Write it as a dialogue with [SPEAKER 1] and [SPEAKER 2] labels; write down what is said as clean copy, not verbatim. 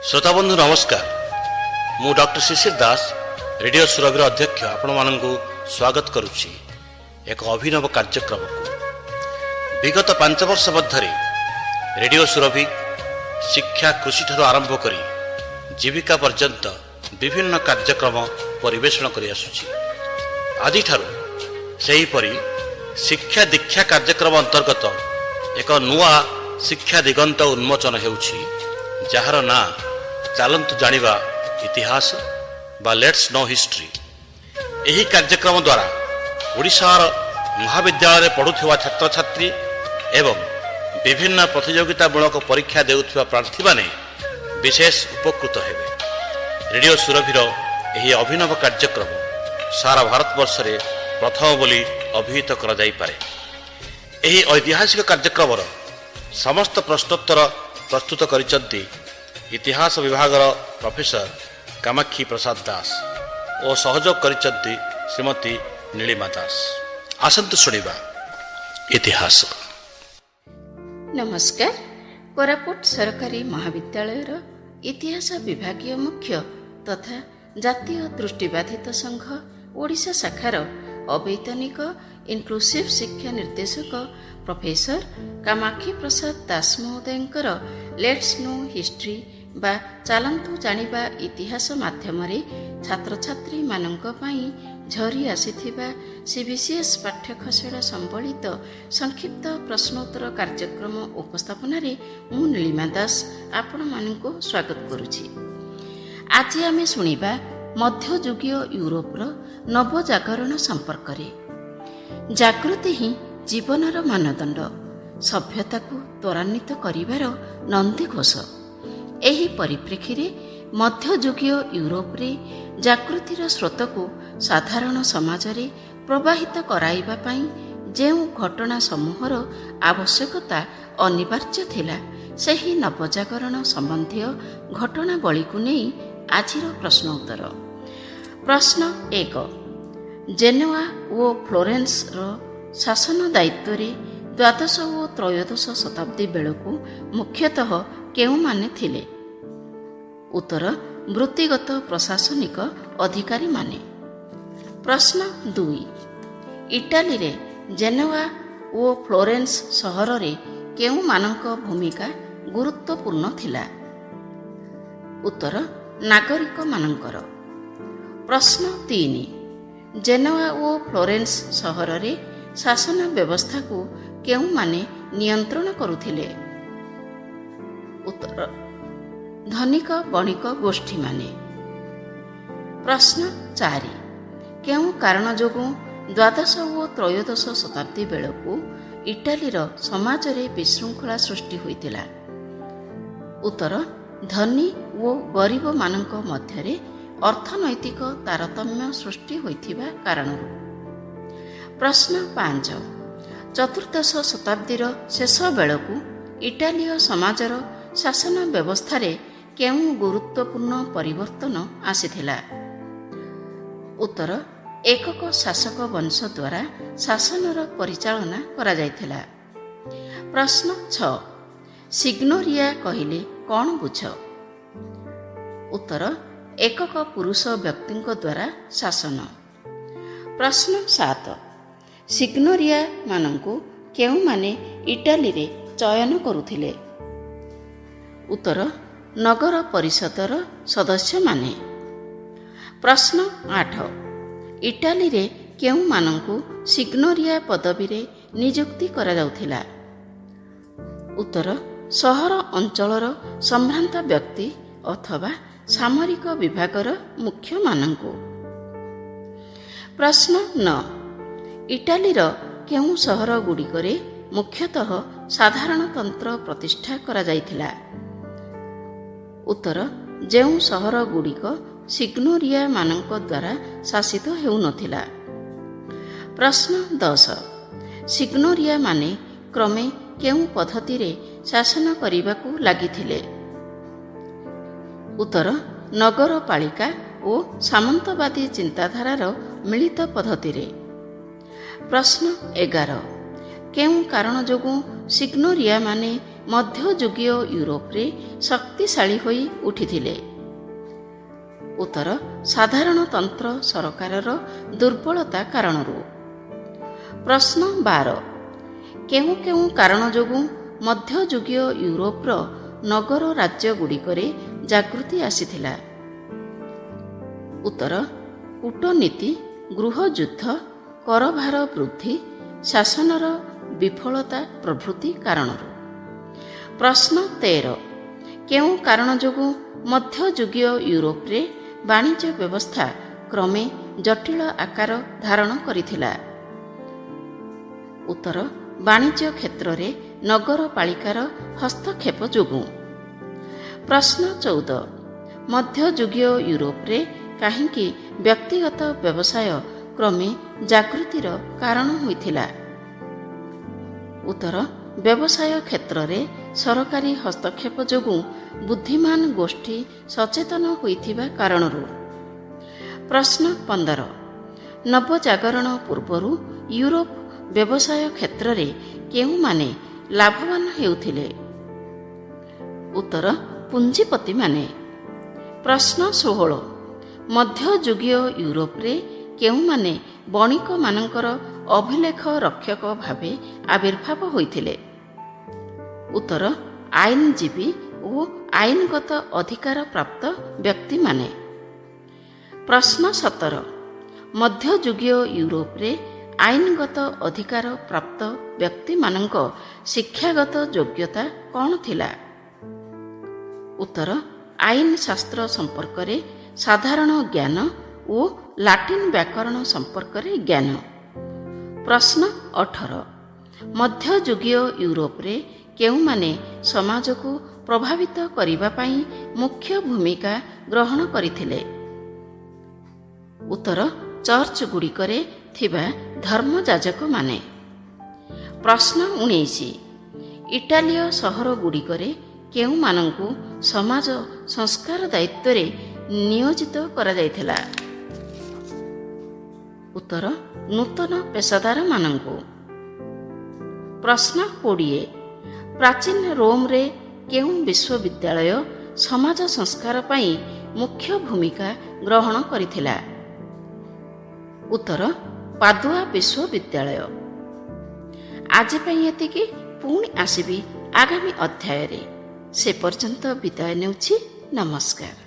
[SPEAKER 1] श्रोताबंधु नमस्कार। मु डॉक्टर शिशिर दास रेडियो सुरभि अध्यक्ष आपण मानू स्वागत करुच्ची एक अभिनव कार्यक्रम को। विगत 5 वर्ष मध्य रेडियो सुरभि शिक्षा कृषि ठार आरंभ करी जीविका पर्यंत विभिन्न कार्यक्रम परिवेषण कर आसुची। आदि ठारू सही परी शिक्षा दीक्षा कार्यक्रम अंतर्गत एक नुआ शिक्षा दिगंत उन्मोचन हेउछि, जार ना चलतु जानिबा इतिहास बा लेट्स नो हिस्ट्री। यही कार्यक्रम द्वारा ओडिशार महाविद्यालय पढ़ुवा छात्र छात्री एवं विभिन्न प्रतियोगितामूलक परीक्षा देउथिबा प्रार्थी माने विशेष उपकृत हेबे। रेडियो सुरभिर यही अभिनव कार्यक्रम सारा भारतवर्ष रे प्रथम बोली अभिहित करा जाई पारे। यही ऐतिहासिक कार्यक्रम समस्त प्रश्नोत्तर प्रस्तुत करिसंती इतिहास विभागर प्रोफेसर कामाक्षी प्रसाद दास और सहयोग करिसंती श्रीमती नीलिमा दास। आसंतु सुनिबा इतिहास।
[SPEAKER 2] नमस्कार। कोरापुट सरकारी महाविद्यालयर इतिहास विभागीय मुख्य तथा जातीय दृष्टिबाधित संघ ओडिशा शाखार अवैतनिक इनक्लूसिव शिक्षा निर्देशक प्रोफेसर कामाक्षी प्रसाद दास महोदयंकर लेट्स नो हिस्ट्री बा चलतु जानिबा इतिहास माध्यमरे छात्र छात्री मानक पई झरी आसीथिबा सीबीसीएस पाठ्यखसड़ा संबलित संक्षिप्त प्रश्नोत्तर कार्यक्रम उपस्थापन मु नीलिमा दास आपण मानक स्वागत करुछि। आज आमे सुनिबा मध्ययुगीय यूरोपर नवजागरण संपर्क रे। जागृति ही जीवनर मानदंड, सभ्यता को त्वरान्वित करिवार नंदीघोष। एही परिप्रेक्षी रे मध्ययुगीय यूरोप रे जागृतिर स्रोत को साधारण समाज रे प्रवाहित कराइबा पई जेउ घटना समूहर आवश्यकता अनिवार्य थिला, सेही नवजागरण संबंधी घटनावली को नहीं आजिर प्रश्न उत्तर। प्रश्न 1। जेनेवा ओ फ्लोरेंस रो शासन दायित्व रे द्वादश और त्रयोदश शताब्दी बेलू मुख्यतः केउ माने थिले? उत्तर वृत्तिगत प्रशासनिक अधिकारी माने। प्रश्न 2। इटाली रे जेनेवा ओ फ्लोरेंस सहर रे केउ मानक भूमिका गुरुत्वपूर्ण थिला? उत्तर नागरिक मानकर। प्रश्न 3। जेनेवा ओ फ्लोरेंस सहर रे शासन व्यवस्था को केउ माने नियंत्रण करुथिले? उत्तर धनिक बणिक गोष्ठी माने। प्रश्न 4। केउ कारण जोगु द्वादश और त्रयोदश शताब्दी बेलू इटालीर समाज रे विशृंखला सृष्टि होइतिला? उत्तर धनी और गरीब मानक मध्यरे अर्थनैतिक तारतम्य सृष्टि होइथिबा कारणरू। प्रश्न 5। चतुर्दश शताब्दीर शेष बेलू इटालीय समाजर शासन व्यवस्था रे केउ गुरुत्वपूर्ण परिवर्तन आसीथिला? उत्तर एकक शासक वंश द्वारा शासनर परिचालना करा जायथिला। प्रश्न 6। सिग्नोरिया कहिले कौन बुझ? उत्तर एकक पुरुष व्यक्ति द्वारा शासन। प्रश्न 7। सिग्नोरिया मानंकु केउ माने इटाली रे चयन करुथिले? उत्तर नगर परिषदर सदस्य माने। प्रश्न 8। इटाली रे केउ मानंकु सिग्नोरिया पदवी रे नियुक्ति करा जाउथिला? उत्तर सहर अंचलर संभ्रांत व्यक्ति अथवा सामरिक विभागर मुख्य मानंकु। प्रश्न 9। इटालीर केउ सहर गुड़िकरे मुख्यतः साधारणतंत्र प्रतिष्ठा करा जायथिला? उत्तर जेउ सहर गुड़िक सिग्नोरिया मानक द्वारा शासित हेउ नथिला। प्रश्न 10। सिग्नोरिया माने क्रमे केउ पद्धति रे शासन करिबाकू लागिथिले? उत्तर नगरपालिका और सामंतवादी चिंताधारार मिलित पद्धति रे। प्रश्न 11। केउ कारण जोगु सिग्नोरिया माने ମଧ୍ୟଯୁଗୀୟ ୟୁରୋପରେ ଶକ୍ତିଶାଳୀ ହୋଇ ଉଠିଥିଲେ? ଉତ୍ତର ସାଧାରଣତନ୍ତ୍ର ସରକାରର ଦୁର୍ବଳତା କାରଣରୁ। ପ୍ରଶ୍ନ 12 କେଉଁ କେଉଁ କାରଣ ଯୋଗୁଁ ମଧ୍ୟଯୁଗୀୟ ୟୁରୋପର ନଗର ରାଜ୍ୟଗୁଡ଼ିକରେ ଜାଗୃତି ଆସିଥିଲା? ଉତ୍ତର କୂଟନୀତି, ଗୃହଯୁଦ୍ଧ, କରଭାର ବୃଦ୍ଧି, ଶାସନର ବିଫଳତା ପ୍ରଭୃତି କାରଣରୁ। ପ୍ରଶ୍ନ 13 କେଉଁ କାରଣ ଯୋଗୁଁ ମଧ୍ୟଯୁଗୀୟ ୟୁରୋପରେ ବାଣିଜ୍ୟ ବ୍ୟବସ୍ଥା କ୍ରମେ ଜଟିଳ ଆକାର ଧାରଣ କରିଥିଲା? ଉତ୍ତର ବାଣିଜ୍ୟ କ୍ଷେତ୍ରରେ ନଗରପାଳିକାର ହସ୍ତକ୍ଷେପ ଯୋଗୁଁ। ପ୍ରଶ୍ନ 14 ମଧ୍ୟଯୁଗୀୟ ୟୁରୋପରେ କାହିଁକି ବ୍ୟକ୍ତିଗତ ବ୍ୟବସାୟ କ୍ରମେ ଜାଗୃତିର କାରଣ ହୋଇଥିଲା? ଉତ୍ତର ବ୍ୟବସାୟ କ୍ଷେତ୍ରରେ ସରକାରୀ ହସ୍ତକ୍ଷେପ ଯୋଗୁଁ ବୁଦ୍ଧିମାନ ଗୋଷ୍ଠୀ ସଚେତନ ହୋଇଥିବା କାରଣରୁ। ପ୍ରଶ୍ନ 15 ନବଜାଗରଣ ପୂର୍ବରୁ ୟୁରୋପ ବ୍ୟବସାୟ କ୍ଷେତ୍ରରେ କେଉଁମାନେ ଲାଭବାନ ହେଉଥିଲେ? ଉତ୍ତର ପୁଞ୍ଜିପତିମାନେ। ପ୍ରଶ୍ନ 16 ମଧ୍ୟଯୁଗୀୟ ୟୁରୋପରେ କେଉଁମାନେ ବଣିକମାନଙ୍କର ଅଭିଲେଖ ରକ୍ଷକ ଭାବେ ଆବିର୍ଭାବ ହୋଇଥିଲେ? ଉତ୍ତର ଆଇନଜୀବୀ ଓ ଆଇନଗତ ଅଧିକାର ପ୍ରାପ୍ତ ବ୍ୟକ୍ତିମାନେ। ପ୍ରଶ୍ନ 17 ମଧ୍ୟଯୁଗୀୟ ୟୁରୋପରେ ଆଇନଗତ ଅଧିକାର ପ୍ରାପ୍ତ ବ୍ୟକ୍ତିମାନଙ୍କ ଶିକ୍ଷାଗତ ଯୋଗ୍ୟତା କ'ଣ ଥିଲା? ଉତ୍ତର ଆଇନ ଶାସ୍ତ୍ର ସମ୍ପର୍କରେ ସାଧାରଣ ଜ୍ଞାନ ଓ ଲାଟିନ ବ୍ୟାକରଣ ସମ୍ପର୍କରେ ଜ୍ଞାନ। ପ୍ରଶ୍ନ 18 ମଧ୍ୟଯୁଗୀୟ ୟୁରୋପରେ କେଉଁମାନେ ସମାଜକୁ ପ୍ରଭାବିତ କରିବା ପାଇଁ ମୁଖ୍ୟ ଭୂମିକା ଗ୍ରହଣ କରିଥିଲେ? ଉତ୍ତର ଚର୍ଚ୍ଚଗୁଡ଼ିକରେ ଥିବା ଧର୍ମଯାଜକମାନେ। ପ୍ରଶ୍ନ 19 ଇଟାଲୀୟ ସହରଗୁଡ଼ିକରେ କେଉଁମାନଙ୍କୁ ସମାଜ ସଂସ୍କାର ଦାୟିତ୍ୱରେ ନିୟୋଜିତ କରାଯାଇଥିଲା? ଉତ୍ତର ନୂତନ ପେଶାଦାରମାନଙ୍କୁ। ପ୍ରଶ୍ନ 20 ପ୍ରାଚୀନ ରୋମରେ କେଉଁ ବିଶ୍ୱବିଦ୍ୟାଳୟ ସମାଜ ସଂସ୍କାର ପାଇଁ ମୁଖ୍ୟ ଭୂମିକା ଗ୍ରହଣ କରିଥିଲା? ଉତ୍ତର ପାଦୁଆ ବିଶ୍ୱବିଦ୍ୟାଳୟ। ଆଜି ପାଇଁ ଏତିକି। ପୁଣି ଆସିବି ଆଗାମୀ ଅଧ୍ୟାୟରେ। ସେ ପର୍ଯ୍ୟନ୍ତ ବିଦାୟ ନେଉଛି। ନମସ୍କାର।